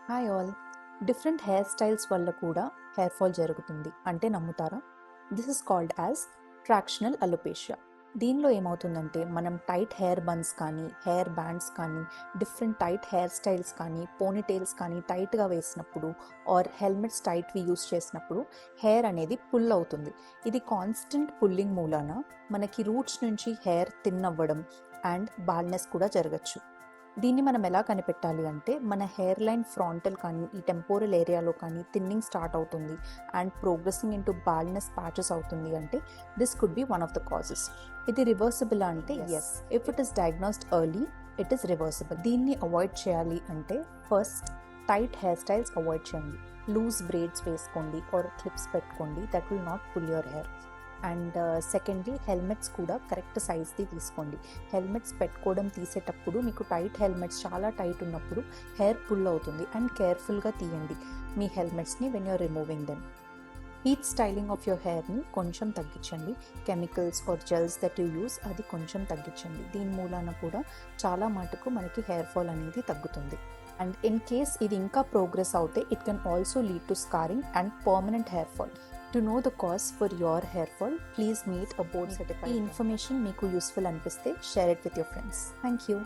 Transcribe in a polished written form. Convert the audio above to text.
Hi all. Different hair styles వల్ల కూడా hair fall జరుగుతుంది అంటే నమ్ముతారా? This is called as tractional alopecia. దీనిలో ఏమవుతుందంటే మనం టైట్ హెయిర్ బన్స్ కానీ హెయిర్ బ్యాండ్స్ కానీ డిఫరెంట్ టైట్ హెయిర్ స్టైల్స్ కానీ పోనీటైల్స్ కానీ టైట్గా వేసినప్పుడు ఆర్ హెల్మెట్స్ టైట్వి యూస్ చేసినప్పుడు హెయిర్ అనేది పుల్ అవుతుంది. ఇది కాన్స్టెంట్ పుల్లింగ్ మూలాన మనకి రూట్స్ నుంచి హెయిర్ థిన్ అవ్వడం అండ్ బాల్నెస్ కూడా జరగచ్చు. దీన్ని మనం ఎలా కనిపెట్టాలి అంటే మన హెయిర్ లైన్ ఫ్రాంటల్ కానీ ఈ టెంపోరల్ ఏరియాలో కానీ థిన్నింగ్ స్టార్ట్ అవుతుంది and progressing into baldness patches అవుతుంది అంటే this could be one of the causes. ఇది రివర్సిబుల్ అంటే yes, if it is diagnosed early it is reversible. దీన్ని అవాయిడ్ చేయాలి అంటే first tight hair styles avoid చేయండి. లూజ్ బ్రేడ్స్ వేసుకోండి ఆర్ క్లిప్స్ పెట్టుకోండి, that will not pull your hair. And secondly helmets కూడా correct సైజ్ది తీసుకోండి. హెల్మెట్స్ పెట్టుకోవడం తీసేటప్పుడు మీకు టైట్ హెల్మెట్స్ చాలా టైట్ ఉన్నప్పుడు హెయిర్ పుల్ అవుతుంది అండ్ కేర్ఫుల్గా తీయండి మీ హెల్మెట్స్ని when your removing them. Heat styling of your హెయిర్ని కొంచెం తగ్గించండి. Chemicals or gels that you use అది కొంచెం తగ్గించండి. దీని మూలాన కూడా చాలా మటుకు మనకి హెయిర్ ఫాల్ అనేది తగ్గుతుంది. అండ్ ఇన్ కేస్ ఇది ఇంకా ప్రోగ్రెస్ అవుతే it can also lead to scarring and permanent hair fall. To know the cause for your hair fall please meet a board certified. ఈ ఇన్ఫర్మేషన్ మీకు యూస్ఫుల్ అనిపిస్తే share it with your friends. Thank you.